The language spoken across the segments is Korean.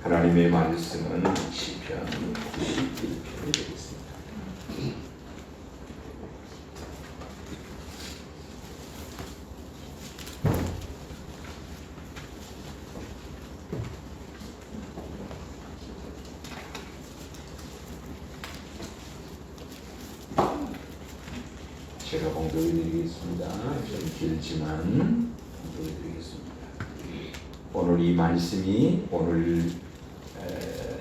하나님의 말씀은 시편 91편이 되겠습니다. 제가 봉독해 드리겠습니다. 좀 길지만 봉독해 드리겠습니다. 오늘 이 말씀이 오늘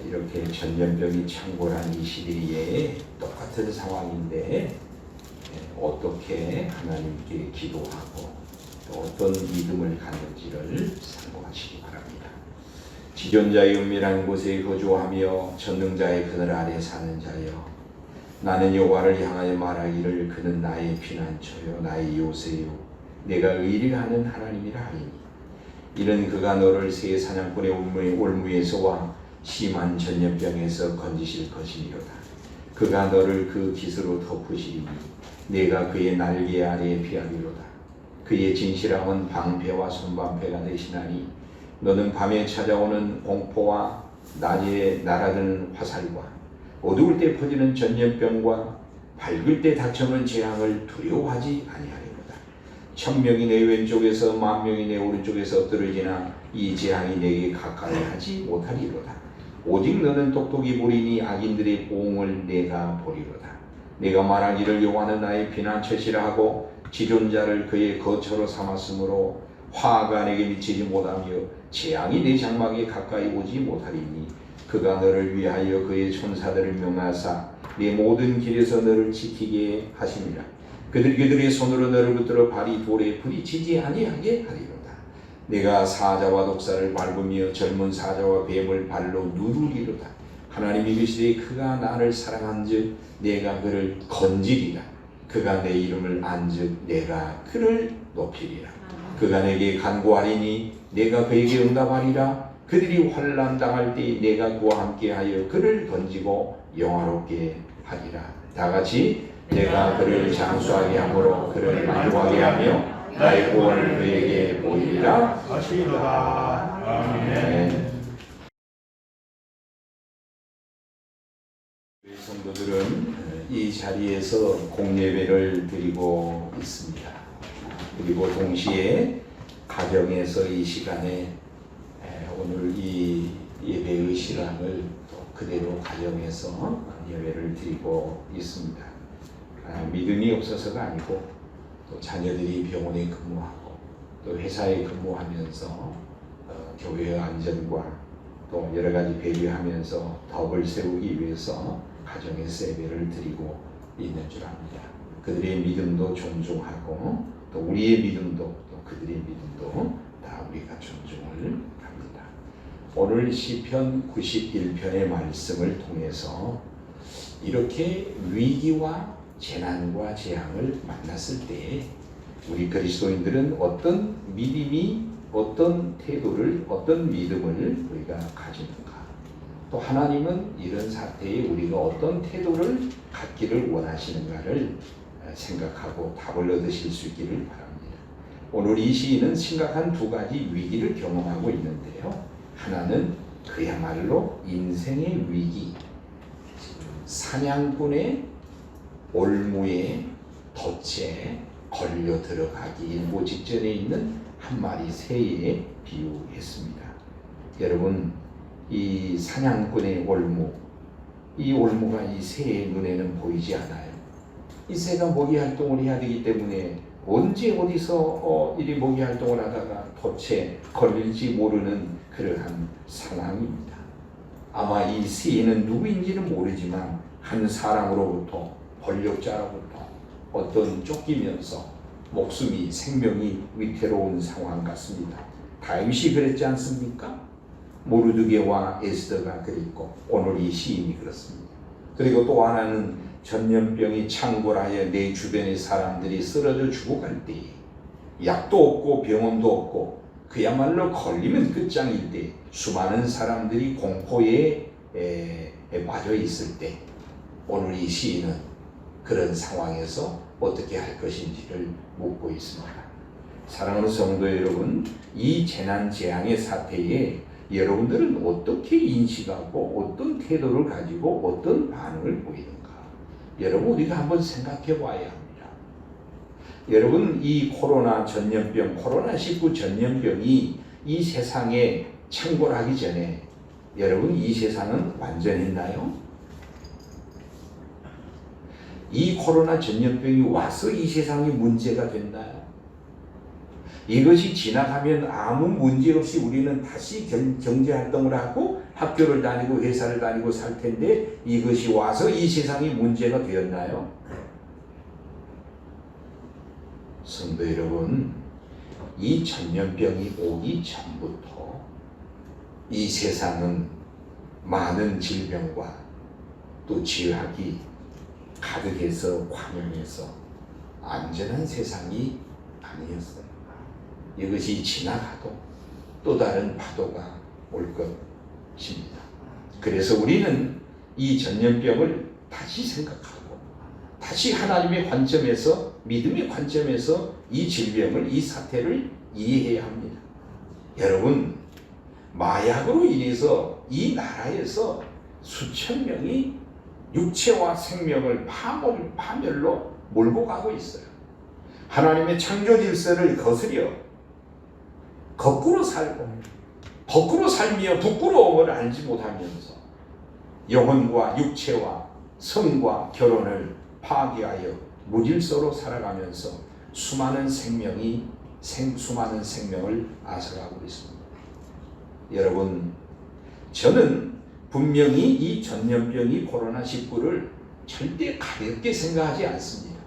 이렇게 전염병이 창궐한 이 시대에 똑같은 상황인데 어떻게 하나님께 기도하고 또 어떤 믿음을 갖는지를 참고하시기 바랍니다. 지존자의 은밀한 곳에 거주하며 전능자의 그늘 아래 사는 자여, 나는 여호와를 향하여 말하기를 그는 나의 피난처요 나의 요새요 내가 의리하는 하나님이라 하리니, 이는 그가 너를 새 사냥꾼의 올무에서와 심한 전염병에서 건지실 것이니로다. 그가 너를 그 깃으로 덮으시리니 내가 그의 날개 아래에 피하리로다. 그의 진실함은 방패와 손방패가 되시나니 너는 밤에 찾아오는 공포와 낮에 날아드는 화살과 어두울 때 퍼지는 전염병과 밝을 때 닥쳐오는 재앙을 두려워하지 아니하리로다. 1000명이 내 왼쪽에서 10,000명이 내 오른쪽에서 엎드러지나 이 재앙이 내게 가까이 하지 못하리로다. 오직 너는 똑똑히 보리니 악인들의 보응을 내가 보리로다. 내가 말하기를 여호와는 나의 피난처시라 하고 지존자를 그의 거처로 삼았으므로 화가 내게 미치지 못하며 재앙이 내 장막에 가까이 오지 못하리니, 그가 너를 위하여 그의 천사들을 명하사 내 모든 길에서 너를 지키게 하시니라. 그들의 손으로 너를 붙들어 발이 돌에 부딪히지 아니하게 하리로다. 내가 사자와 독사를 밟으며 젊은 사자와 뱀을 발로 누르리로다. 하나님이 이르시되 그가 나를 사랑한즉 내가 그를 건지리라. 그가 내 이름을 안즉 내가 그를 높이리라. 그가 내게 간구하리니 내가 그에게 응답하리라. 그들이 환난 당할 때 내가 그와 함께하여 그를 건지고 영화롭게 하리라. 다같이 내가 그를 장수하게 함으로 그를 만족하게 하며 나의 구원을 그에게 보이리라 하시리로다. 아멘. 우리 성도들은 이 자리에서 공예배를 드리고 있습니다. 그리고 동시에 가정에서 이 시간에 오늘 이 예배의 실황을 또 그대로 가정에서 예배를 드리고 있습니다. 믿음이 없어서가 아니고 또 자녀들이 병원에 근무하고 또 회사에 근무하면서 교회의 안전과 또 여러 가지 배려하면서 덕을 세우기 위해서 가정에서 예배를 드리고 있는 줄 압니다. 그들의 믿음도 존중하고 또 우리의 믿음도 또 그들의 믿음도 다 우리가 존중을 합니다. 오늘 시편 91편의 말씀을 통해서 이렇게 위기와 재난과 재앙을 만났을 때 우리 그리스도인들은 어떤 믿음이, 어떤 태도를, 어떤 믿음을 우리가 가지는가, 또 하나님은 이런 사태에 우리가 어떤 태도를 갖기를 원하시는가를 생각하고 답을 얻으실 수 있기를 바랍니다. 오늘 이 시인은 심각한 두 가지 위기를 경험하고 있는데요. 하나는 그야말로 인생의 위기, 사냥꾼의 올무에 덫에 걸려 들어가기 일보 직전에 있는 한 마리 새에 비유했습니다. 여러분, 이 사냥꾼의 올무, 이 올무가 이 새의 눈에는 보이지 않아요. 이 새가 먹이 활동을 해야 되기 때문에 언제 어디서 이리 먹이 활동을 하다가 덫에 걸릴지 모르는 그러한 상황입니다. 아마 이 새는 누구인지는 모르지만 한 사람으로부터, 권력자로부터 어떤 쫓기면서 목숨이, 생명이 위태로운 상황 같습니다. 다윗이 그랬지 않습니까? 모르드게와 에스더가 그랬고 오늘 이 시인이 그렇습니다. 그리고 또 하나는 전염병이 창궐하여 내 주변의 사람들이 쓰러져 죽어갈 때, 약도 없고 병원도 없고 그야말로 걸리면 끝장일 때, 수많은 사람들이 공포에 빠져 있을 때, 오늘 이 시인은 그런 상황에서 어떻게 할 것인지를 묻고 있습니다. 사랑하는 성도 여러분, 이 재난 재앙의 사태에 여러분들은 어떻게 인식하고 어떤 태도를 가지고 어떤 반응을 보이는가? 여러분 우리가 한번 생각해 봐야 합니다. 여러분 이 코로나 전염병, 코로나19 전염병이 이 세상에 창궐하기 전에 여러분 이 세상은 완전했나요? 이 코로나 전염병이 와서 이 세상이 문제가 됐나요? 이것이 지나가면 아무 문제 없이 우리는 다시 경제활동을 하고 학교를 다니고 회사를 다니고 살 텐데 이것이 와서 이 세상이 문제가 되었나요? 성도 여러분, 이 전염병이 오기 전부터 이 세상은 많은 질병과 또 죄악이 가득해서 관영해서 안전한 세상이 아니었어요. 이것이 지나가도 또 다른 파도가 올 것입니다. 그래서 우리는 이 전염병을 다시 생각하고 다시 하나님의 관점에서, 믿음의 관점에서 이 질병을, 이 사태를 이해해야 합니다. 여러분, 마약으로 인해서 이 나라에서 수천 명이 육체와 생명을 파멸로 몰고 가고 있어요. 하나님의 창조 질서를 거스려 거꾸로 살고 거꾸로 살며 부끄러움을 알지 못하면서 영혼과 육체와 성과 결혼을 파괴하여 무질서로 살아가면서 수많은 생명을 앗아가고 있습니다. 여러분, 저는 분명히 이 전염병이 코로나19를 절대 가볍게 생각하지 않습니다.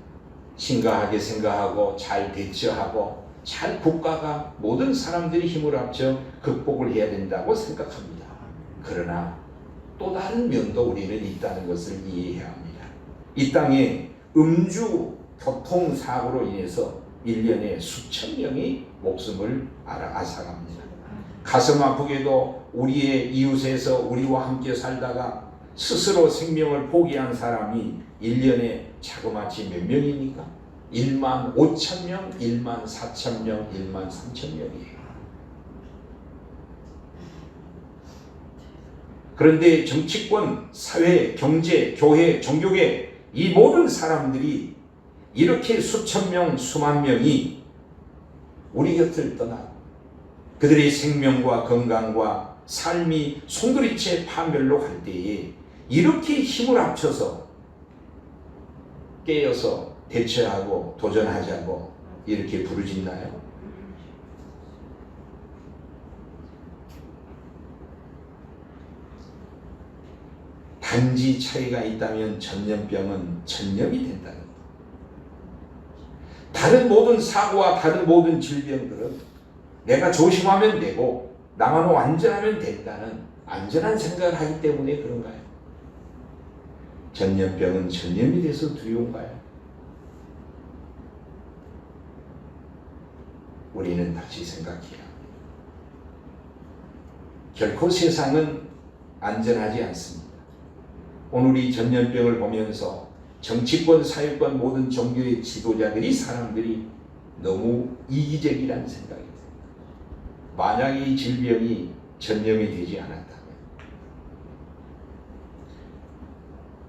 심각하게 생각하고 잘 대처하고 잘 국가가 모든 사람들이 힘을 합쳐 극복을 해야 된다고 생각합니다. 그러나 또 다른 면도 우리는 있다는 것을 이해해야 합니다. 이 땅에 음주 교통사고로 인해서 1년에 수천 명이 목숨을 앗아갑니다. 가슴 아프게도 우리의 이웃에서 우리와 함께 살다가 스스로 생명을 포기한 사람이 1년에 자그마치 몇 명입니까? 1만 5천 명, 1만 4천 명, 1만 3천 명이에요. 그런데 정치권, 사회, 경제, 교회, 종교계 이 모든 사람들이 이렇게 수천 명, 수만 명이 우리 곁을 떠나 그들의 생명과 건강과 삶이 송두리째 파멸로 갈 때에 이렇게 힘을 합쳐서 깨어서 대처하고 도전하자고 이렇게 부르짖나요? 단지 차이가 있다면 전염병은 전염이 된다는 것. 다른 모든 사고와 다른 모든 질병들은 내가 조심하면 되고 나만 완전하면 된다는 안전한 생각을 하기 때문에 그런가요? 전염병은 전염이 돼서 두려운가요? 우리는 다시 생각해야 합니다. 결코 세상은 안전하지 않습니다. 오늘 이 전염병을 보면서 정치권, 사회권 모든 종교의 지도자들이 사람들이 너무 이기적이라는 생각이 듭니다. 만약에 이 질병이 전염이 되지 않았다면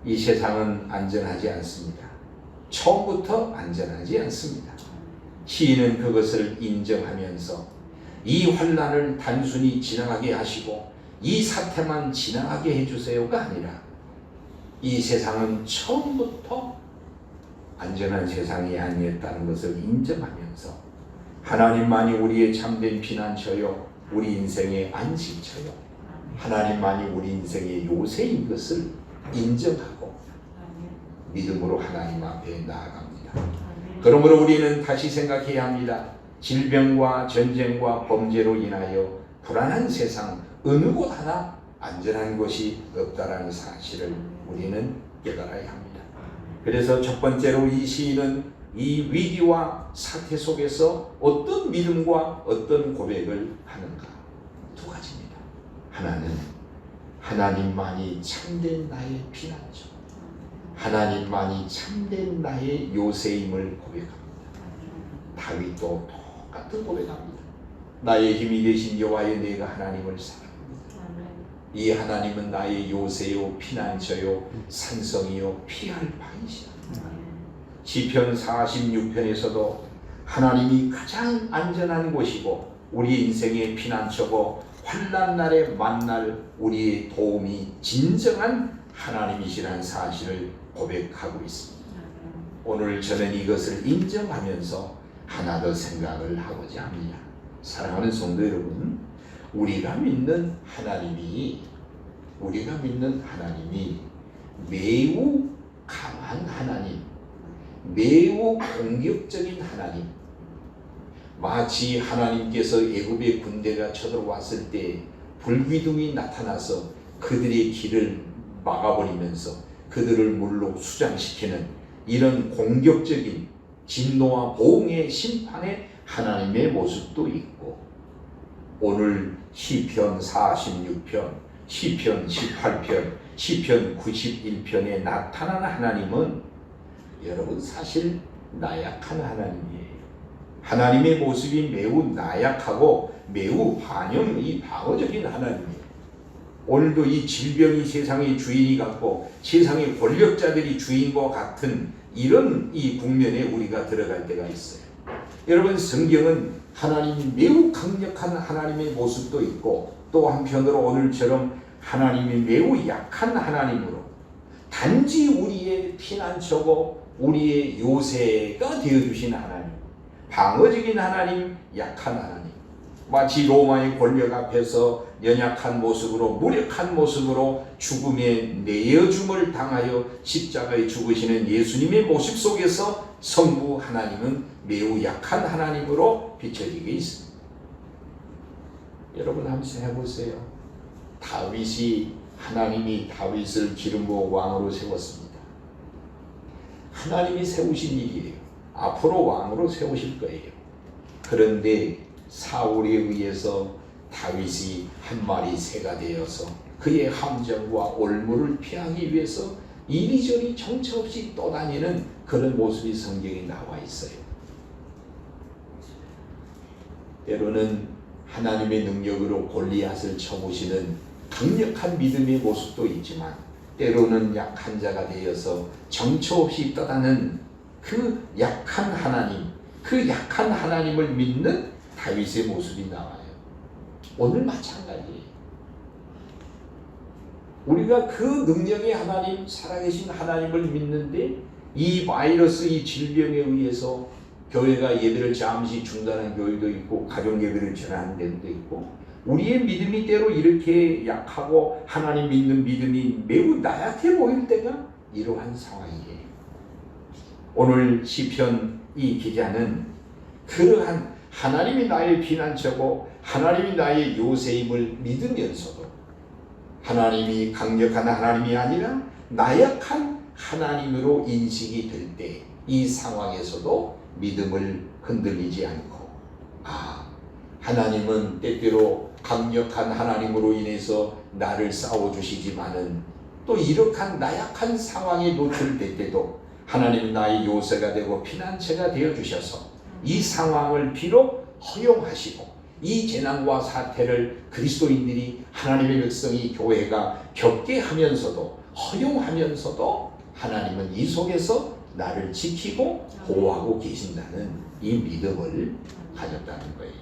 이 세상은 안전하지 않습니다. 처음부터 안전하지 않습니다. 시인은 그것을 인정하면서 이 환난을 단순히 지나가게 하시고 이 사태만 지나가게 해주세요가 아니라 이 세상은 처음부터 안전한 세상이 아니었다는 것을 인정하면서 하나님만이 우리의 참된 피난처요 우리 인생의 안식처요 하나님만이 우리 인생의 요새인 것을 인정하고 믿음으로 하나님 앞에 나아갑니다. 그러므로 우리는 다시 생각해야 합니다. 질병과 전쟁과 범죄로 인하여 불안한 세상 어느 곳 하나 안전한 곳이 없다라는 사실을 우리는 깨달아야 합니다. 그래서 첫 번째로 이 시인은 이 위기와 사태 속에서 어떤 믿음과 어떤 고백을 하는가? 두 가지입니다. 하나는 하나님만이 참된 나의 피난처, 하나님만이 참된 나의 요새임을 고백합니다. 다윗도 똑같은 고백합니다. 나의 힘이 되신 여호와여 내가 하나님을 사랑합니다. 이 하나님은 나의 요새요 피난처요 산성이요 피할 바이시라. 시편 46편에서도 하나님이 가장 안전한 곳이고 우리 인생의 피난처고 환난 날에 만날 우리의 도움이 진정한 하나님이시라는 사실을 고백하고 있습니다. 오늘 저는 이것을 인정하면서 하나 더 생각을 하고자 합니다. 사랑하는 성도 여러분, 우리가 믿는 하나님이 매우 강한 하나님, 매우 공격적인 하나님, 마치 하나님께서 애굽의 군대가 쳐들어왔을 때 불기둥이 나타나서 그들의 길을 막아버리면서 그들을 물로 수장시키는 이런 공격적인 진노와 보응의 심판의 하나님의 모습도 있고, 오늘 시편 46편, 시편 18편, 시편 91편에 나타난 하나님은 여러분 사실 나약한 하나님이에요. 하나님의 모습이 매우 나약하고 매우 방어적인 하나님이에요. 오늘도 이 질병이 세상의 주인이 같고 세상의 권력자들이 주인과 같은 이런 이 국면에 우리가 들어갈 때가 있어요. 여러분, 성경은 하나님이 매우 강력한 하나님의 모습도 있고, 또 한편으로 오늘처럼 하나님이 매우 약한 하나님으로 단지 우리의 피난처고 우리의 요새가 되어주신 하나님, 방어적인 하나님, 약한 하나님, 마치 로마의 권력 앞에서 연약한 모습으로 무력한 모습으로 죽음에 내어줌을 당하여 십자가에 죽으시는 예수님의 모습 속에서 성부 하나님은 매우 약한 하나님으로 비춰지게 있습니다. 여러분 한번 생각해 보세요. 하나님이 다윗을 기름 부어 왕으로 세웠습니다. 하나님이 세우신 일이에요. 앞으로 왕으로 세우실 거예요. 그런데 사울에 의해서 다윗이 한 마리 새가 되어서 그의 함정과 올무를 피하기 위해서 이리저리 정처 없이 떠다니는 그런 모습이 성경에 나와 있어요. 때로는 하나님의 능력으로 골리앗을 쳐부시는 강력한 믿음의 모습도 있지만, 때로는 약한 자가 되어서 정처 없이 떠나는 그 약한 하나님을 믿는 다윗의 모습이 나와요. 오늘 마찬가지예요. 우리가 그 능력의 하나님, 살아계신 하나님을 믿는데 이 바이러스, 이 질병에 의해서 교회가 예배를 잠시 중단한 교회도 있고 가정 예배를 전하는 데도 있고, 우리의 믿음이 때로 이렇게 약하고 하나님 믿는 믿음이 매우 나약해 보일 때가 이러한 상황이에요. 오늘 시편 이 기자는 그러한 하나님이 나의 피난처고 하나님이 나의 요새임을 믿으면서도 하나님이 강력한 하나님이 아니라 나약한 하나님으로 인식이 될 때 이 상황에서도 믿음을 흔들리지 않고, 하나님은 때때로 강력한 하나님으로 인해서 나를 싸워주시지만은 또 이렇게 나약한 상황에 노출될 때도 하나님은 나의 요새가 되고 피난처가 되어주셔서 이 상황을 비록 허용하시고 이 재난과 사태를 그리스도인들이, 하나님의 백성이, 교회가 겪게 하면서도, 허용하면서도 하나님은 이 속에서 나를 지키고 보호하고 계신다는 이 믿음을 가졌다는 거예요.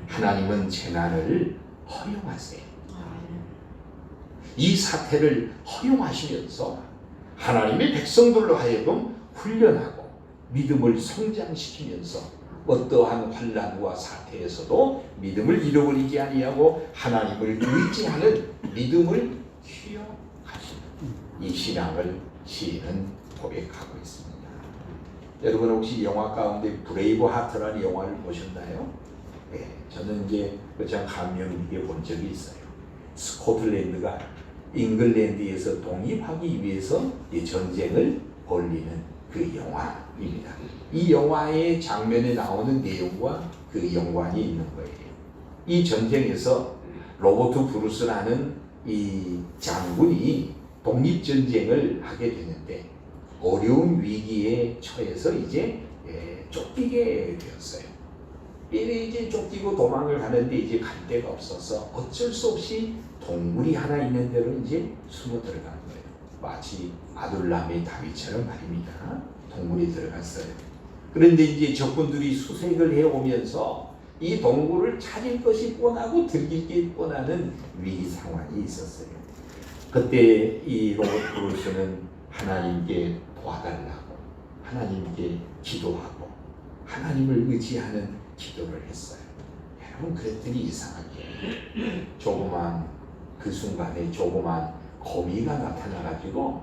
하나님은 재난을 허용하세요. 이 사태를 허용하시면서 하나님의 백성들로 하여금 훈련하고 믿음을 성장시키면서 어떠한 환난과 사태에서도 믿음을 잃어버리지 아니하고 하나님을 의지하는 믿음을 키워가시는 이 신앙을 시인은 고백하고 있습니다. 여러분 혹시 영화 가운데 브레이브 하트라는 영화를 보셨나요? 네, 저는 이제 참 감명 깊게 본 적이 있어요. 스코틀랜드가 잉글랜드에서 독립하기 위해서 이 전쟁을 벌리는 그 영화입니다. 이 영화의 장면에 나오는 내용과 그 연관이 있는 거예요. 이 전쟁에서 로버트 브루스라는 이 장군이 독립전쟁을 하게 되는데 어려운 위기에 처해서 이제 쫓기게 되었어요. 이제 쫓기고 도망을 가는데 이제 갈 데가 없어서 어쩔 수 없이 동굴이 하나 있는 데로 이제 숨어 들어간 거예요. 마치 아둘람의 다윗처럼 말입니다. 동굴에 들어갔어요. 그런데 이제 적군들이 수색을 해오면서 이 동굴을 찾을 것이 뻔하고 들킬 게 뻔하는 위기 상황이 있었어요. 그때 이 로봇 브루스는 하나님께 도와달라고 하나님께 기도하고 하나님을 의지하는 기도를 했어요. 여러분, 그랬더니 이상하게 그 순간에 조그만 거미가 나타나가지고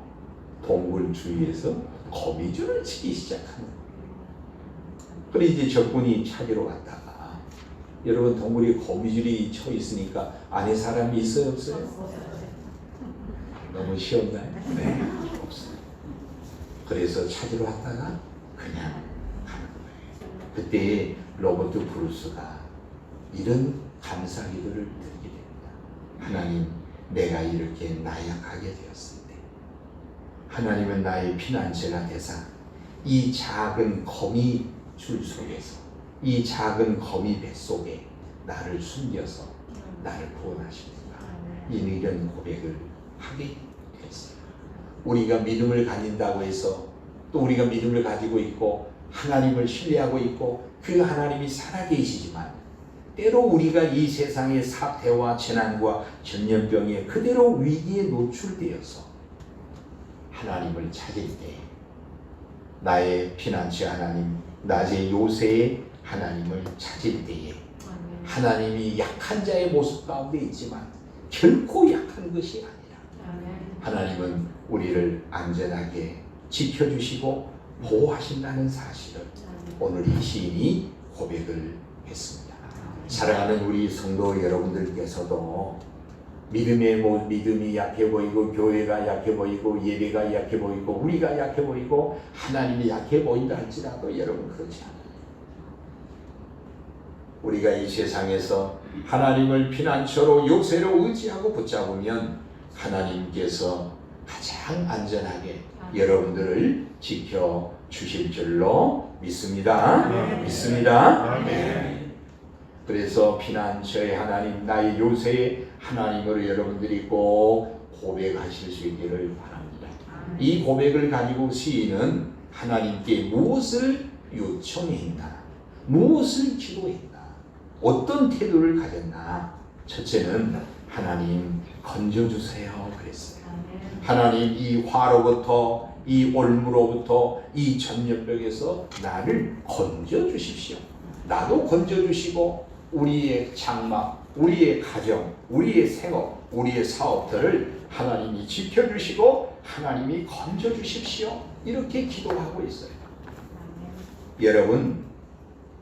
동굴 주위에서 거미줄을 치기 시작하는 거예요. 그래 이제 적군이 찾으러 갔다가, 여러분 동굴에 거미줄이 쳐 있으니까 안에 사람이 있어요, 없어요? 너무 쉬웠나요? 네, 없어요. 그래서 찾으러 왔다가 그냥 가는 거예요. 그때 로버트 브루스가 이런 감사 기도를 드리게 됩니다. 하나님, 내가 이렇게 나약하게 되었을 때 하나님은 나의 피난처가 되사 이 작은 거미 줄 속에서, 이 작은 거미 뱃속에 나를 숨겨서 나를 구원하십니다. 이런 고백을 하게 됐어요. 우리가 믿음을 가진다고 해서, 또 우리가 믿음을 가지고 있고 하나님을 신뢰하고 있고 그 하나님이 살아계시지만, 때로 우리가 이 세상의 사태와 재난과 전염병에 그대로 위기에 노출되어서 하나님을 찾을 때, 나의 피난처 하나님, 나의 요새의 하나님을 찾을 때에 하나님이 약한 자의 모습 가운데 있지만 결코 약한 것이 아니라 하나님은 우리를 안전하게 지켜주시고 보호하신다는 사실을 오늘 이 시인이 고백을 했습니다. 사랑하는 우리 성도 여러분들께서도 믿음이 약해 보이고, 교회가 약해 보이고, 예배가 약해 보이고, 우리가 약해 보이고, 하나님이 약해 보인다 할지라도 여러분, 그렇지 않아요. 우리가 이 세상에서 하나님을 피난처로 요새로 의지하고 붙잡으면 하나님께서 가장 안전하게 여러분들을 지켜주실 줄로 믿습니다. 믿습니다. 그래서 피난처의 하나님, 나의 요새의 하나님으로 여러분들이 꼭 고백하실 수 있기를 바랍니다. 이 고백을 가지고 시인은 하나님께 무엇을 요청했나, 무엇을 기도했나, 어떤 태도를 가졌나. 첫째는 하나님 건져주세요 그랬어요. 하나님, 이 화로부터, 이 올무로부터, 이 전염병에서 나를 건져주십시오. 나도 건져주시고 우리의 장막, 우리의 가정, 우리의 생업, 우리의 사업들을 하나님이 지켜주시고 하나님이 건져주십시오. 이렇게 기도하고 있어요. 여러분,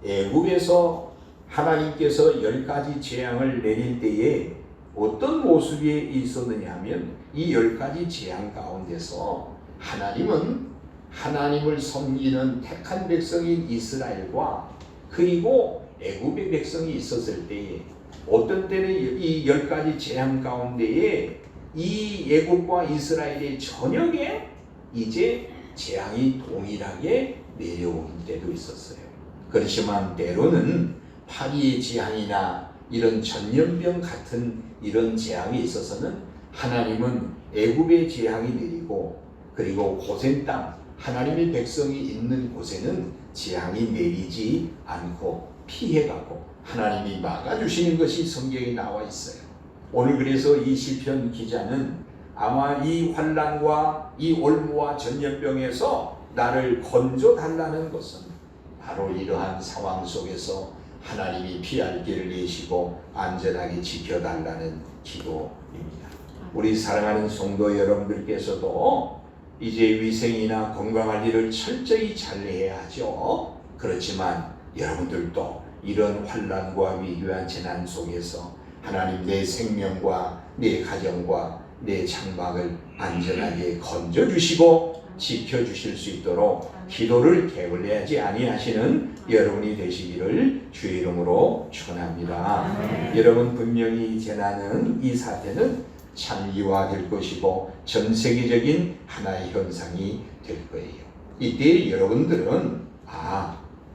애굽에서 하나님께서 10가지 재앙을 내릴 때에 어떤 모습이 있었느냐 하면, 이 10가지 재앙 가운데서 하나님은 하나님을 섬기는 택한 백성인 이스라엘과 그리고 애굽의 백성이 있었을 때에, 어떤 때는 이 10가지 재앙 가운데에 이 애굽과 이스라엘의 전역에 이제 재앙이 동일하게 내려오는 때도 있었어요. 그렇지만 때로는 파리의 재앙이나 이런 전염병 같은 이런 재앙이 있어서는 하나님은 애굽의 재앙이 내리고, 그리고 고센 땅, 하나님의 백성이 있는 곳에는 재앙이 내리지 않고 피해가고 하나님이 막아주시는 것이 성경에 나와 있어요. 오늘 그래서 이 시편 기자는 아마 이 환난과 이 올무와 전염병에서 나를 건져달라는 것은 바로 이러한 상황 속에서 하나님이 피할 길을 내시고 안전하게 지켜달라는 기도입니다. 우리 사랑하는 성도 여러분들께서도 이제 위생이나 건강할 일을 철저히 잘 해야 하죠. 그렇지만 여러분들도 이런 환난과 위기와 재난 속에서 하나님, 내 생명과 내 가정과 내 장막을 안전하게 건져주시고 지켜주실 수 있도록 기도를 게을리하지 아니하시는 여러분이 되시기를 주의 이름으로 축원합니다. 여러분, 분명히 이 재난은, 이 사태는 장기화될 것이고 전 세계적인 하나의 현상이 될 거예요. 이때 여러분들은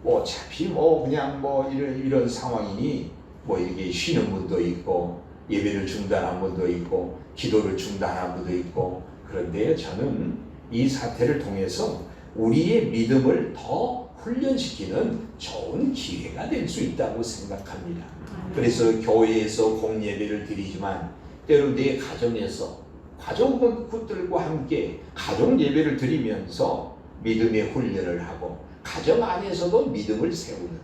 어차피 뭐 그냥 뭐 이런 상황이니 뭐 이렇게 쉬는 분도 있고 예배를 중단한 분도 있고 기도를 중단한 분도 있고, 그런데 저는 이 사태를 통해서 우리의 믿음을 더 훈련시키는 좋은 기회가 될 수 있다고 생각합니다. 그래서 교회에서 공예배를 드리지만 때로 내 가정에서 가족들과 함께 가족 예배를 드리면서 믿음의 훈련을 하고 가정 안에서도 믿음을 세우는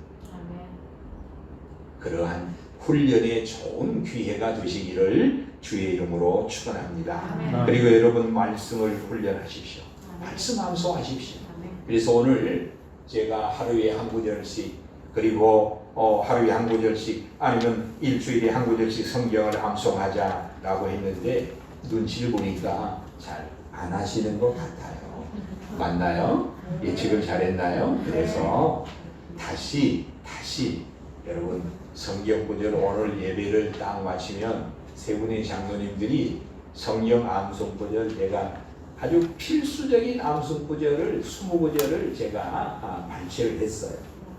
그러한 훈련의 좋은 기회가 되시기를 주의 이름으로 축원합니다. 그리고 여러분 말씀을 훈련하십시오. 말씀 암송하십시오. 그래서 오늘 제가 하루에 한 구절씩, 그리고 하루에 한 구절씩 아니면 일주일에 한 구절씩 성경을 암송하자라고 했는데 눈치를 보니까 잘 안 하시는 것 같아요. 맞나요? 예측을 잘했나요? 그래서 다시 여러분 성경 구절 오늘 예배를 딱 마치면 세 분의 장로님들이 성경 암송 구절, 제가 아주 필수적인 암송 구절을 20구절을 제가 발췌를 했어요.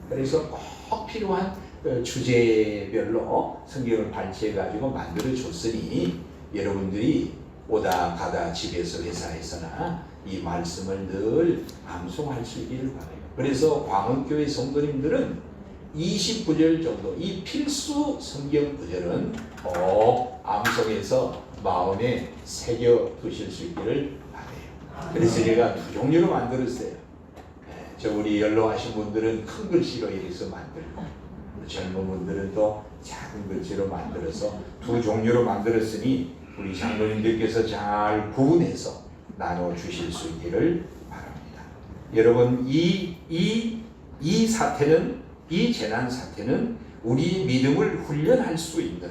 그래서 꼭 필요한 주제별로 성경을 발췌해 가지고 만들어 줬으니 여러분들이 오다 가다 집에서 회사에서나 이 말씀을 늘 암송할 수 있기를 바라요. 그래서 광흥교회 성도님들은 20구절 정도 이 필수 성경 구절은 꼭 암송해서 마음에 새겨 두실 수 있기를 바라요. 그래서 제가 두 종류로 만들었어요. 저 우리 연로하신 분들은 큰 글씨로 이래서 만들고 젊은 분들은 또 작은 글씨로 만들어서 두 종류로 만들었으니 우리 장로님들께서 잘 구분해서 나눠 주실 수 있기를 바랍니다. 여러분 이 사태는, 이 재난 사태는 우리 믿음을 훈련할 수 있는,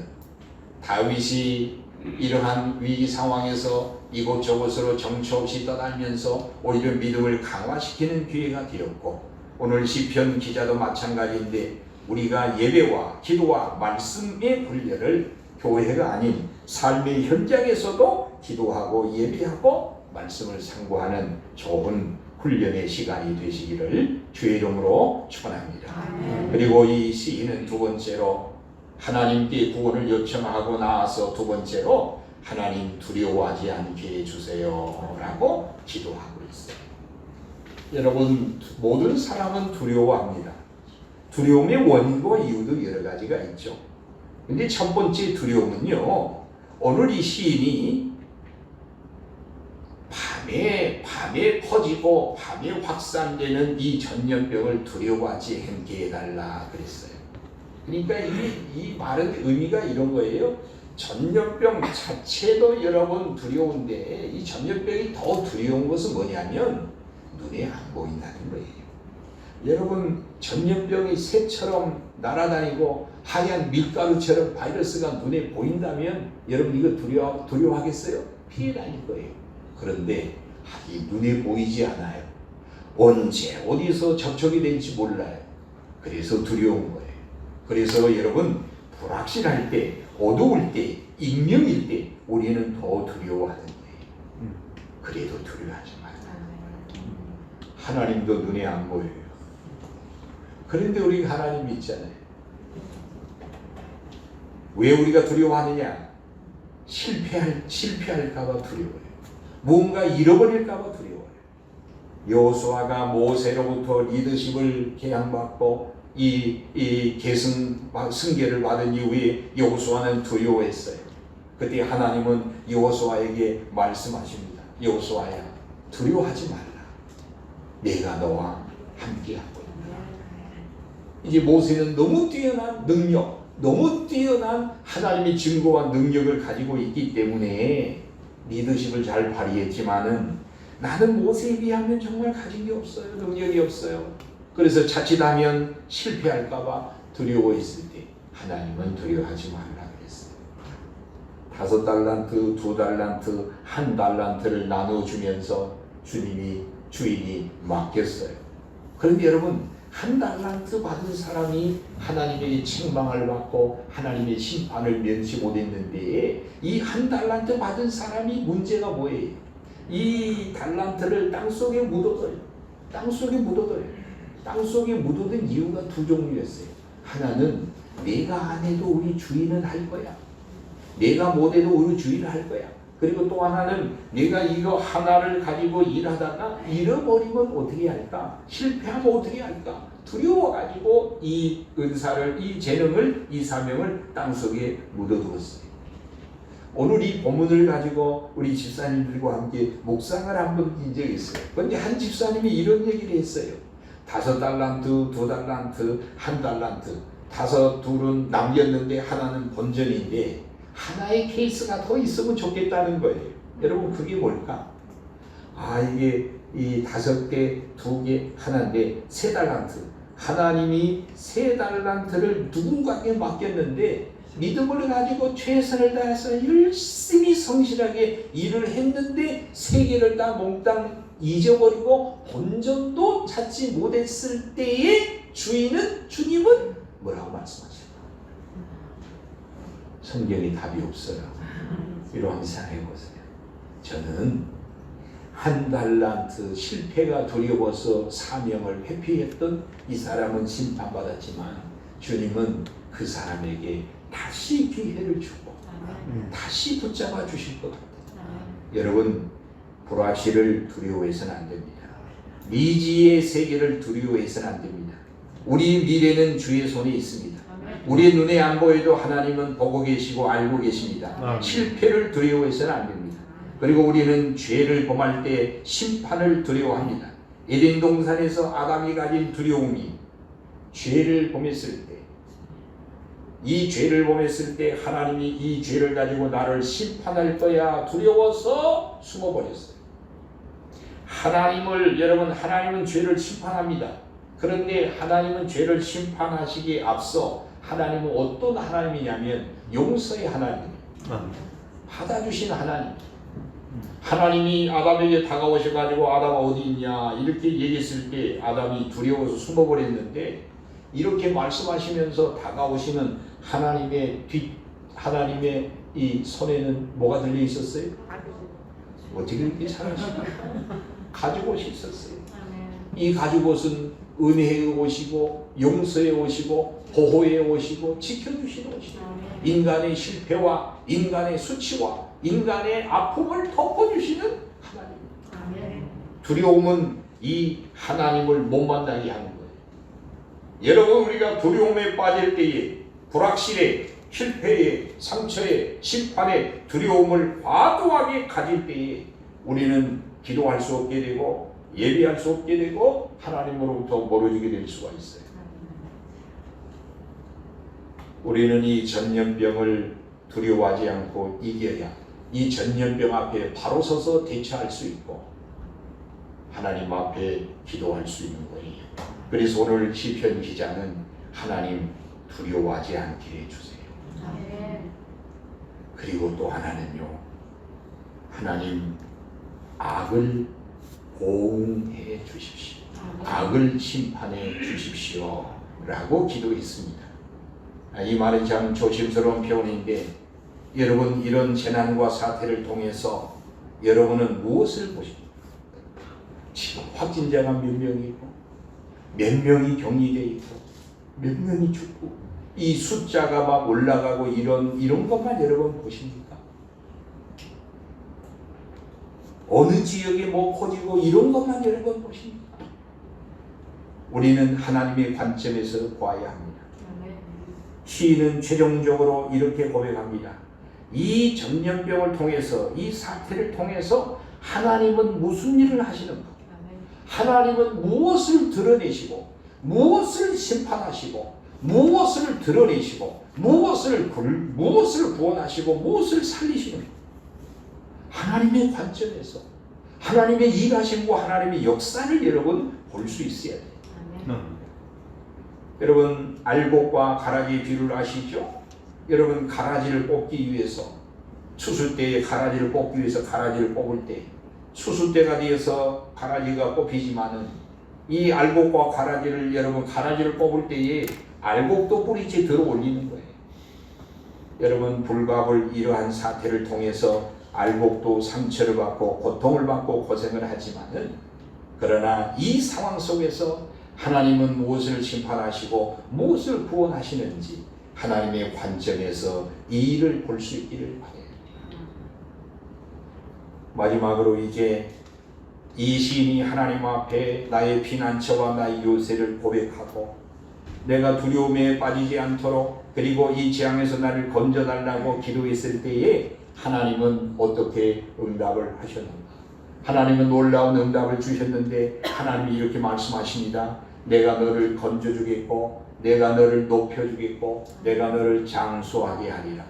다윗이 이러한 위기 상황에서 이곳저곳으로 정처 없이 떠다니면서 오히려 믿음을 강화시키는 기회가 되었고, 오늘 시편 기자도 마찬가지인데 우리가 예배와 기도와 말씀의 훈련을 교회가 아닌 삶의 현장에서도 기도하고 예배하고 말씀을 상고하는 좋은 훈련의 시간이 되시기를 주의 이름으로 축원합니다. 그리고 이 시인은 두 번째로 하나님께 구원을 요청하고 나와서 두 번째로 하나님 두려워하지 않게 해주세요 라고 기도하고 있어요. 여러분 모든 사람은 두려워합니다. 두려움의 원인과 이유도 여러 가지가 있죠. 근데 첫 번째 두려움은요, 오늘 이 시인이 밤에 퍼지고 밤에 확산되는 이 전염병을 두려워하지 않게 해달라 그랬어요. 그러니까 이 말은 의미가 이런 거예요. 전염병 자체도 여러분 두려운데 이 전염병이 더 두려운 것은 뭐냐면 눈에 안 보인다는 거예요. 여러분 전염병이 새처럼 날아다니고 하얀 밀가루처럼 바이러스가 눈에 보인다면 여러분 이거 두려워하겠어요? 피해 다닐 거예요. 그런데 이 눈에 보이지 않아요. 언제 어디서 접촉이 될지 몰라요. 그래서 두려운 거예요. 그래서 여러분 불확실할 때, 어두울 때, 익명일 때 우리는 더 두려워하는 거예요. 그래도 두려워하지 말아요. 하나님도 눈에 안 보여요. 그런데 우리 하나님이 있잖아요. 왜 우리가 두려워하느냐? 실패할까봐 두려워요. 뭔가 잃어버릴까봐 두려워요. 여호수아가 모세로부터 리더십을 계양받고 이 승계를 받은 이후에 여호수아는 두려워했어요. 그때 하나님은 여호수아에게 말씀하십니다. 여호수아야, 두려워하지 말라. 내가 너와 함께하고 있다. 이제 모세는 너무 뛰어난 능력, 너무 뛰어난 하나님의 증거와 능력을 가지고 있기 때문에 리더십을 잘 발휘했지만은 나는 모세에 비하면 정말 가진 게 없어요. 능력이 없어요. 그래서 자칫하면 실패할까봐 두려워했을 때 하나님은 두려워하지 말라 그랬어요. 5달란트, 2달란트, 1달란트를 나눠주면서 주인이 맡겼어요. 그런데 여러분 1달란트 받은 사람이 하나님의 책망을 받고 하나님의 심판을 면치 못했는데 이 1달란트 받은 사람이 문제가 뭐예요? 이 달란트를 땅속에 묻어둬요. 땅속에 묻어둬요. 땅속에 묻어든 이유가 두 종류였어요. 하나는 내가 안 해도 우리 주인은 할 거야. 내가 못해도 우리 주인은 할 거야. 그리고 또 하나는 내가 이거 하나를 가지고 일하다가 잃어버리면 어떻게 할까? 실패하면 어떻게 할까? 두려워가지고 이 은사를, 이 재능을, 이 사명을 땅속에 묻어두었어요. 오늘 이 본문을 가지고 우리 집사님들과 함께 묵상을 한번 한 적이 있어요. 그런데 한 집사님이 이런 얘기를 했어요. 5달란트, 2달란트, 1달란트, 5둘은 남겼는데 하나는 본전인데 하나의 케이스가 더 있으면 좋겠다는 거예요. 여러분 그게 뭘까? 이게 이 5개, 2개, 하나인데 3달란트. 하나님이 3달란트를 누군가에게 맡겼는데 믿음을 가지고 최선을 다해서 열심히 성실하게 일을 했는데 3개를 다 몽땅 잊어버리고 본전도 찾지 못했을 때에 주님은 뭐라고 말씀하세요? 성경에 답이 없어요. 이러한 생각해보세요. 저는 1달란트 실패가 두려워서 사명을 회피했던 이 사람은 심판받았지만 주님은 그 사람에게 다시 기회를 주고 다시 붙잡아 주실 것 같아요. 여러분 불확실을 두려워해서는 안 됩니다. 미지의 세계를 두려워해서는 안 됩니다. 우리 미래는 주의 손에 있습니다. 우리의 눈에 안 보여도 하나님은 보고 계시고 알고 계십니다. 실패를 두려워해서는 안 됩니다. 그리고 우리는 죄를 범할 때 심판을 두려워합니다. 에덴 동산에서 아담이 가진 두려움이 죄를 범했을 때, 이 죄를 범했을 때 하나님이 이 죄를 가지고 나를 심판할 거야 두려워서 숨어버렸어요. 여러분 하나님은 죄를 심판합니다. 그런데 하나님은 죄를 심판하시기에 앞서 하나님은 어떤 하나님이냐면 용서의 하나님, 받아주신 하나님. 하나님이 아담에게 다가오셔가지고 아담아 어디 있냐 이렇게 얘기했을 때 아담이 두려워서 숨어버렸는데 이렇게 말씀하시면서 다가오시는 하나님의 이 손에는 뭐가 들려 있었어요? 어떻게 이렇게 잘하시나? 가죽옷이 있었어요. 이 가죽옷은 은혜의 옷이고 용서의 옷이고 보호의 옷이고 지켜주시는 옷이고 인간의 실패와 인간의 수치와 인간의 아픔을 덮어주시는 하나님. 두려움은 이 하나님을 못 만나게 하는 거예요. 여러분 우리가 두려움에 빠질 때에 불확실에 실패에 상처에 심판에 두려움을 과도하게 가질 때에 우리는 기도할 수 없게 되고 예배할 수 없게 되고 하나님으로부터 멀어지게 될 수가 있어요. 우리는 이 전염병을 두려워하지 않고 이겨야 이 전염병 앞에 바로 서서 대처할 수 있고 하나님 앞에 기도할 수 있는 거예요. 그래서 오늘 시편 기자는 하나님 두려워하지 않게 해주세요. 그리고 또 하나는요, 하나님 악을 보응해 주십시오. 악을 심판해 주십시오 라고 기도했습니다. 이 말은 참 조심스러운 표현인데 여러분 이런 재난과 사태를 통해서 여러분은 무엇을 보십니까? 지금 확진자가 몇 명이고 몇 명이 격리되어 있고 몇 명이 죽고 이 숫자가 막 올라가고 이런 것만 여러분 보십니까? 어느 지역에 뭐 커지고 이런 것만 여러분 보십니까? 우리는 하나님의 관점에서 봐야 합니다. 시인은 최종적으로 이렇게 고백합니다. 이 전염병을 통해서 이 사태를 통해서 하나님은 무슨 일을 하시는가? 하나님은 무엇을 드러내시고 무엇을 심판하시고 무엇을 드러내시고 무엇을 구원하시고 무엇을 살리시는가? 하나님의 관점에서 하나님의 일하심과 하나님의 역사를 여러분 볼 수 있어야 돼요. 여러분 알곡과 가라지의 비유를 아시죠? 여러분 가라지를 뽑기 위해서 추수 때에 가라지를 뽑기 위해서 가라지를 뽑을 때 추수 때가 되어서 가라지가 뽑히지만은 이 알곡과 가라지를 여러분 가라지를 뽑을 때에 알곡도 뿌리째 들어 올리는 거예요. 여러분 불갑을 이러한 사태를 통해서 알곡도 상처를 받고 고통을 받고 고생을 하지만은 그러나 이 상황 속에서 하나님은 무엇을 심판하시고 무엇을 구원하시는지 하나님의 관점에서 이 일을 볼 수 있기를 바랍니다. 마지막으로 이제 이 시인이 하나님 앞에 나의 피난처와 나의 요새를 고백하고 내가 두려움에 빠지지 않도록 그리고 이 재앙에서 나를 건져달라고 기도했을 때에 하나님은 어떻게 응답을 하셨는가? 하나님은 놀라운 응답을 주셨는데 하나님이 이렇게 말씀하십니다. 내가 너를 건져주겠고 내가 너를 높여주겠고 내가 너를 장수하게 하리라.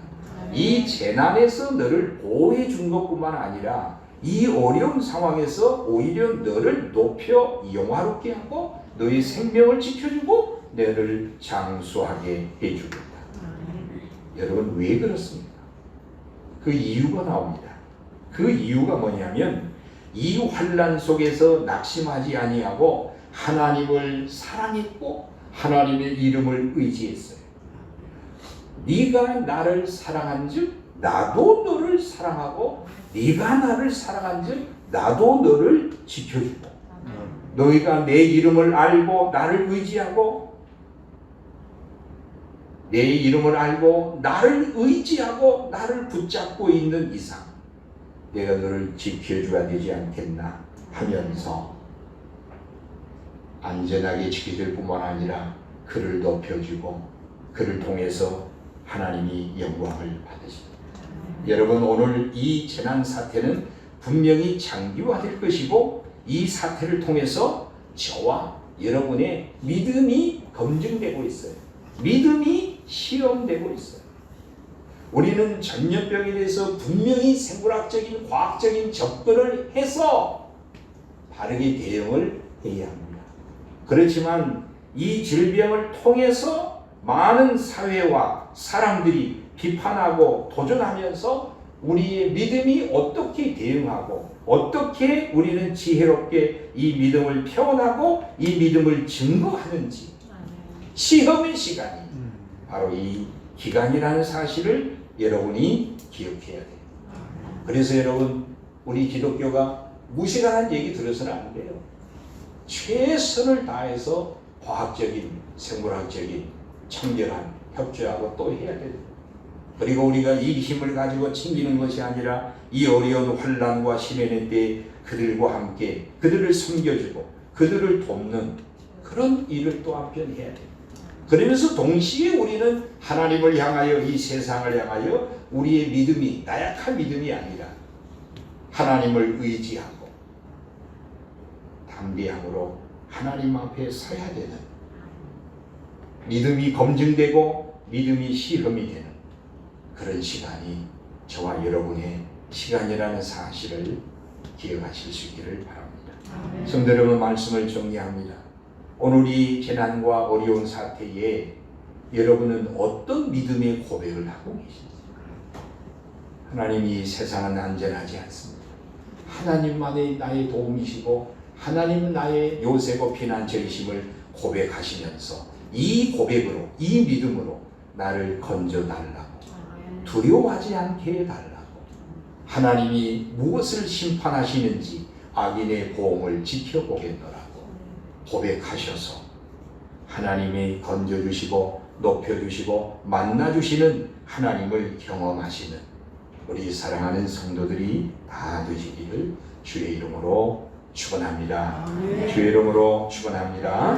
이 재난에서 너를 보호해 준 것뿐만 아니라 이 어려운 상황에서 오히려 너를 높여 영화롭게 하고 너의 생명을 지켜주고 너를 장수하게 해주겠다. 여러분 왜 그렇습니까? 그 이유가 나옵니다. 그 이유가 뭐냐면 이 환난 속에서 낙심하지 아니하고 하나님을 사랑했고 하나님의 이름을 의지했어요. 네가 나를 사랑한즉 나도 너를 사랑하고 네가 나를 사랑한즉 나도 너를 지켜주고 너희가 내 이름을 알고 나를 의지하고 내 이름을 알고 나를 의지하고 나를 붙잡고 있는 이상 내가 너를 지켜줘야 되지 않겠나 하면서 안전하게 지켜줄 뿐만 아니라 그를 높여주고 그를 통해서 하나님이 영광을 받으십니다. 여러분 오늘 이 재난 사태는 분명히 장기화될 것이고 이 사태를 통해서 저와 여러분의 믿음이 검증되고 있어요. 믿음이 시험되고 있어요. 우리는 전염병에 대해서 분명히 생물학적인 과학적인 접근을 해서 바르게 대응을 해야 합니다. 그렇지만 이 질병을 통해서 많은 사회와 사람들이 비판하고 도전하면서 우리의 믿음이 어떻게 대응하고 어떻게 우리는 지혜롭게 이 믿음을 표현하고 이 믿음을 증거하는지 시험의 시간이 바로 이 기간이라는 사실을 여러분이 기억해야 돼요. 그래서 여러분 우리 기독교가 무시라는 얘기 들어서는 안 돼요. 최선을 다해서 과학적인 생물학적인 청결한 협조하고 또 해야 돼요. 그리고 우리가 이 힘을 가지고 챙기는 것이 아니라 이 어려운 환난과 시련의 때에 그들과 함께 그들을 섬겨주고 그들을 돕는 그런 일을 또 한편 해야 돼요. 그러면서 동시에 우리는 하나님을 향하여 이 세상을 향하여 우리의 믿음이 나약한 믿음이 아니라 하나님을 의지하고 담대함으로 하나님 앞에 서야 되는 믿음이 검증되고 믿음이 시험이 되는 그런 시간이 저와 여러분의 시간이라는 사실을 기억하실 수 있기를 바랍니다. 성도 여러분 말씀을 정리합니다. 오늘 이 재난과 어려운 사태에 여러분은 어떤 믿음의 고백을 하고 계십니까? 하나님이 세상은 안전하지 않습니다. 하나님만이 나의 도움이시고 하나님은 나의 요새고 피난처이심을 고백하시면서 이 고백으로 이 믿음으로 나를 건져달라고 두려워하지 않게 해달라고 하나님이 무엇을 심판하시는지 악인의 보응을 지켜보겠노라고 고백하셔서 하나님이 건져주시고 높여주시고 만나주시는 하나님을 경험하시는 우리 사랑하는 성도들이 다 되시기를 주의 이름으로 축원합니다. 주의 이름으로 축원합니다.